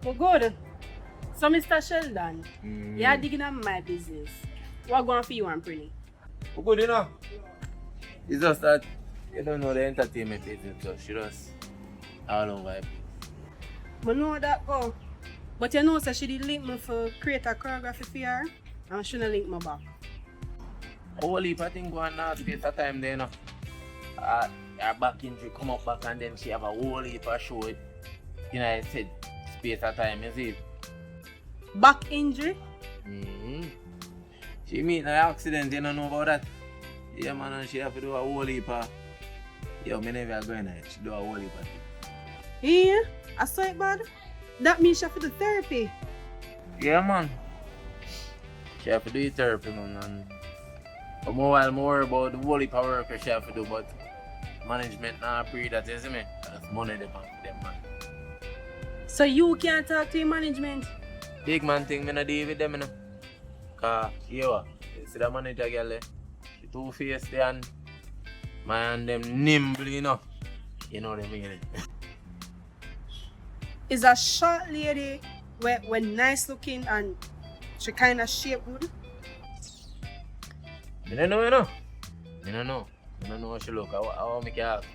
Well, good. So, Mr. Sheldon, you're digging on my business. What going for you and Prinny? Well, good, you know. It's just that you don't know the entertainment business, so she just all over. I know that, go. But you know, so she did link me for create a choreography for her, and she didn't link me back. A whole heap of things going on space of time there, you know. Her back injury come up back and then she have a whole heap of show it. You know, I said space of time, you see. Back injury? She meet an accident, you don't know about that. Yeah, man, and she have to do a whole heap of... Yo, me never go in there, she do a whole heap of things. Yeah, I saw it bad. That means she have to do therapy. Yeah, man. She have to do therapy, man. And but more about the whole heap of work she have to do, but management now pre that, you see me? That's money they bank for them, man. So you can't talk to your management? Big man thing, me not deal with them, you know. Cause, you see the manager girl there? She two-faced there and man, them nimble, you know. You know what I mean? Is a short lady when nice looking and she kind of shape good? I don't know, you know. I don't know how she look. How make you ask?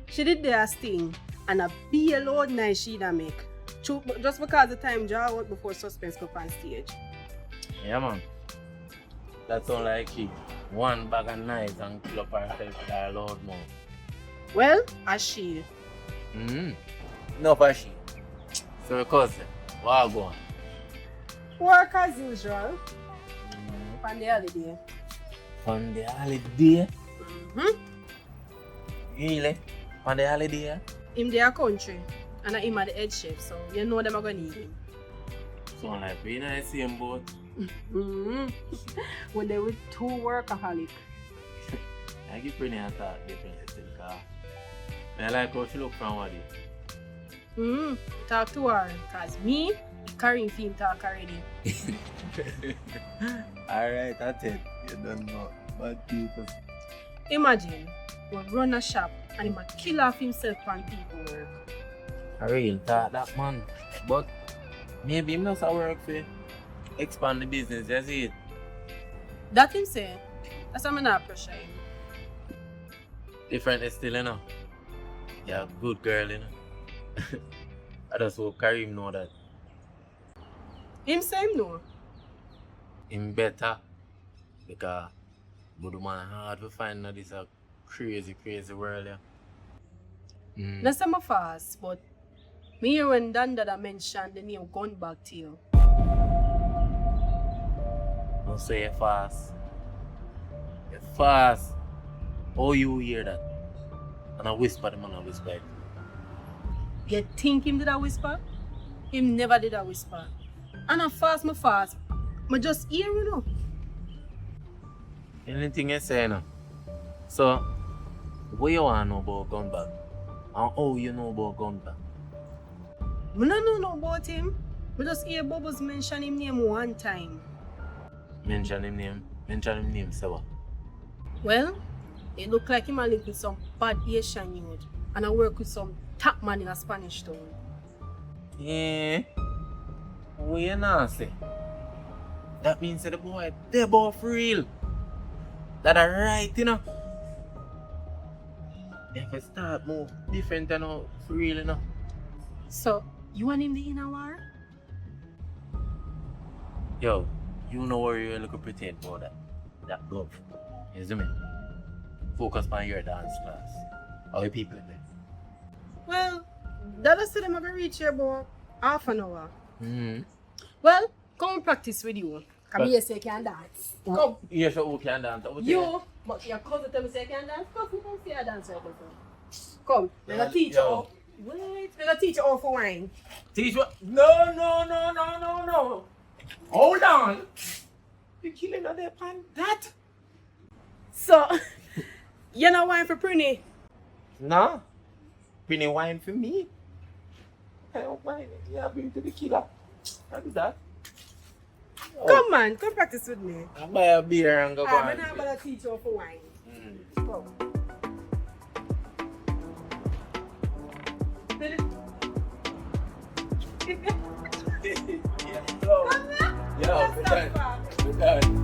She did their thing and a be a load nice she done make. Just because the time draw out before Xpressionz go on stage. Yeah, man. That sound like she one bag of knives and kill up herself with her loud mouth. Well, as she. No, for she. So, your cousin, what go on? Work as usual. On the holiday. On the holiday? Mm-hmm. Really? On the holiday? In their country. And him are the head chef, so you know them are going to need him. Sound like we in the same boat. When they were two workaholics. I give Prinny a talk different still, because I like how she look from what Talk to her, because me, Karim film talk already. Alright, that's it. You don't know. Bad people. Imagine, we run a shop and he might kill off himself on people work. I really thought that, man. But maybe he must have work for expand the business, you see it. That him say, that's why I'm not pressure him. Different still, you know. Yeah, good girl, you know. I just hope Karim know that. Him say him know. Him better. Because good man hard to find that this a crazy world, yeah. That's my fast, but me hear when Dan Dada mentioned the name gun back to you. Don't say you're fast. You're fast. Oh, you hear that? And I whisper the man, I whisper it. You think him did a whisper? Him never did a whisper. And I fast. I just hear you know. Anything you say now. So, what you want to know about gun bag? And how you know about gun bag? I don't know about him. I just hear Bubbles mention him name one time. Mention him name, say what? Well, it look like him a link with some bad Asian youth and I work with some top man in a Spanish town. Yeah. What you not say? That means that the boy, they're both real. That are right, you know. They have to start more different than how for real, you know. So, you want him the inner war? Yo, you know where you look pretend about that. That glove. You see me? Focus on your dance class. How are people in there? Well, that I said I'm going to reach here about half an hour. Well, Come practice with you. Come here say you can dance. Come. You sure who can dance? You, but your cousin tell me say you can dance. Come see you dance right now. Come. I'm going to teach you how. Wait, I'm going to teach you how for wine. Teach what? No. Hold on. You're killing on that pan. That? So, you know wine for Prinny? No. Prinny wine for me. I don't mind it. Yeah, bring to the killer. I do that. Oh. Come on, come practice with me. I buy a beer and go I'm on. not going to teach you for wine. Come. Yo, we're done. We're done.